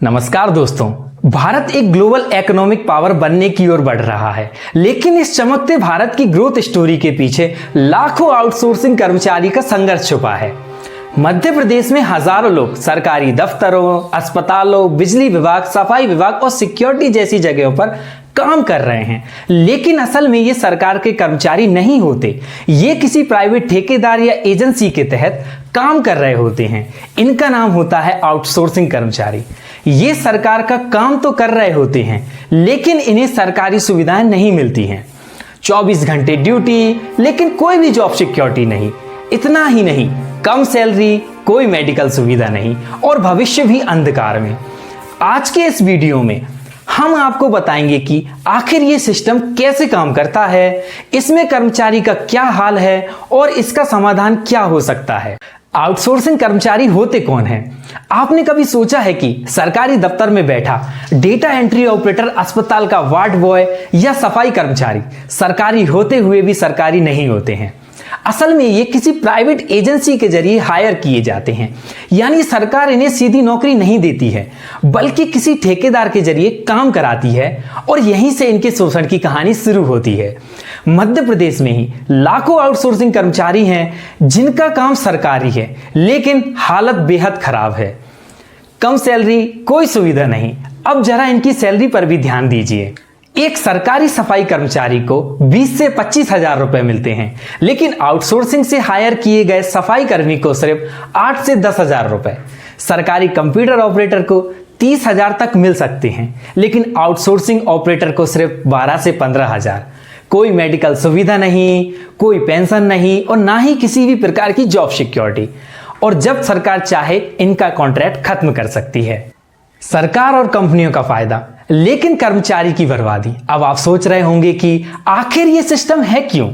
नमस्कार दोस्तों। भारत एक ग्लोबल इकोनॉमिक पावर बनने की ओर बढ़ रहा है, लेकिन इस चमकते भारत की ग्रोथ स्टोरी के पीछे लाखों आउटसोर्सिंग कर्मचारी का संघर्ष छुपा है। मध्य प्रदेश में हजारों लोग सरकारी दफ्तरों, अस्पतालों, बिजली विभाग, सफाई विभाग और सिक्योरिटी जैसी जगहों पर काम कर रहे हैं, लेकिन असल में ये सरकार के कर्मचारी नहीं होते। ये किसी प्राइवेट ठेकेदार या एजेंसी के तहत काम कर रहे होते हैं। इनका नाम होता है आउटसोर्सिंग कर्मचारी। ये सरकार का काम तो कर रहे होते हैं, लेकिन इन्हें सरकारी सुविधाएं नहीं मिलती हैं। 24 घंटे ड्यूटी, लेकिन कोई भी जॉब सिक्योरिटी नहीं। इतना ही नहीं, कम सैलरी, कोई मेडिकल सुविधा नहीं और भविष्य भी अंधकार में। आज के इस वीडियो में हम आपको बताएंगे कि आखिर ये सिस्टम कैसे काम करता है, इसमें कर्मचारी का क्या हाल है और इसका समाधान क्या हो सकता है। आउटसोर्सिंग कर्मचारी होते कौन हैं? आपने कभी सोचा है कि सरकारी दफ्तर में बैठा डेटा एंट्री ऑपरेटर, अस्पताल का वार्ड बॉय या सफाई कर्मचारी सरकारी होते हुए भी सरकारी नहीं होते हैं? असल में ये किसी प्राइवेट एजेंसी के जरिए हायर किए जाते हैं, यानी सरकार इन्हें सीधी नौकरी नहीं देती है, बल्कि किसी ठेकेदार के जरिए काम कराती है और यहीं से इनके शोषण की कहानी शुरू होती है। मध्य प्रदेश में ही लाखों आउटसोर्सिंग कर्मचारी हैं जिनका काम सरकारी है, लेकिन हालत बेहद खराब है। कम सैलरी, कोई सुविधा नहीं। अब जरा इनकी सैलरी पर भी ध्यान दीजिए। एक सरकारी सफाई कर्मचारी को 20 से 25 हजार रुपए मिलते हैं, लेकिन आउटसोर्सिंग से हायर किए गए सफाई कर्मी को सिर्फ 8 से 10 हजार रुपए। सरकारी कंप्यूटर ऑपरेटर को 30 हजार तक मिल सकते हैं, लेकिन आउटसोर्सिंग ऑपरेटर को सिर्फ 12 से 15 हजार। कोई मेडिकल सुविधा नहीं, कोई पेंशन नहीं और ना ही किसी भी प्रकार की जॉब सिक्योरिटी। और जब सरकार चाहे इनका कॉन्ट्रैक्ट खत्म कर सकती है। सरकार और कंपनियों का फायदा, लेकिन कर्मचारी की बर्बादी। अब आप सोच रहे होंगे कि आखिर ये सिस्टम है क्यों?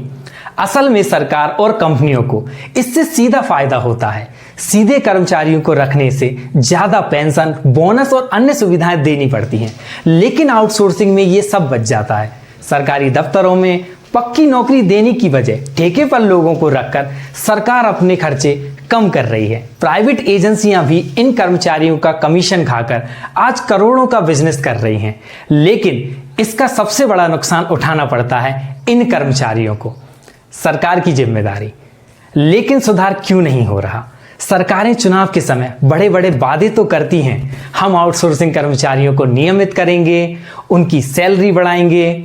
असल में सरकार और कंपनियों को इससे सीधा फायदा होता है। सीधे कर्मचारियों को रखने से ज्यादा पेंशन, बोनस और अन्य सुविधाएं देनी पड़ती हैं, लेकिन आउटसोर्सिंग में ये सब बच जाता है। सरकारी दफ्तरों में पक्की नौकरी देने की बजाय ठेके पर लोगों को रखकर सरकार अपने खर्चे कम कर रही है। प्राइवेट एजेंसियां भी इन कर्मचारियों का कमीशन खाकर आज करोड़ों का बिजनेस कर रही हैं, लेकिन इसका सबसे बड़ा नुकसान उठाना पड़ता है इन कर्मचारियों को। सरकार की जिम्मेदारी, लेकिन सुधार क्यों नहीं हो रहा? सरकारें चुनाव के समय बड़े बड़े वादे तो करती हैं, हम आउटसोर्सिंग कर्मचारियों को नियमित करेंगे, उनकी सैलरी बढ़ाएंगे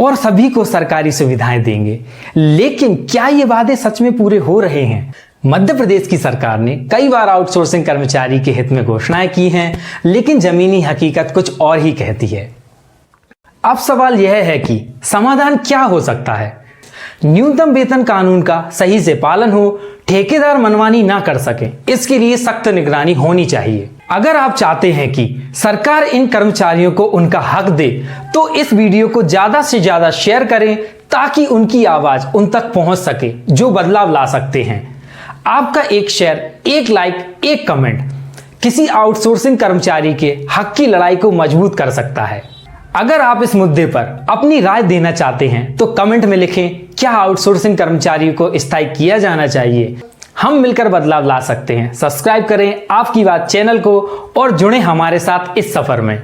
और सभी को सरकारी सुविधाएं देंगे, लेकिन क्या ये वादे सच में पूरे हो रहे हैं? मध्य प्रदेश की सरकार ने कई बार आउटसोर्सिंग कर्मचारी के हित में घोषणाएं की हैं, लेकिन जमीनी हकीकत कुछ और ही कहती है। अब सवाल यह है कि समाधान क्या हो सकता है? न्यूनतम वेतन कानून का सही से पालन हो, ठेकेदार मनमानी ना कर सके, इसके लिए सख्त निगरानी होनी चाहिए। अगर आप चाहते हैं कि सरकार इन कर्मचारियों को उनका हक दे, तो इस वीडियो को ज्यादा से ज्यादा शेयर करें ताकि उनकी आवाज उन तक पहुंच सके जो बदलाव ला सकते हैं। आपका एक शेयर, एक लाइक, एक कमेंट किसी आउटसोर्सिंग कर्मचारी के हक की लड़ाई को मजबूत कर सकता है। अगर आप इस मुद्दे पर अपनी राय देना चाहते हैं तो कमेंट में लिखें, क्या आउटसोर्सिंग कर्मचारियों को स्थायी किया जाना चाहिए? हम मिलकर बदलाव ला सकते हैं। सब्सक्राइब करें आपकी बात चैनल को और जुड़ें हमारे साथ इस सफर में।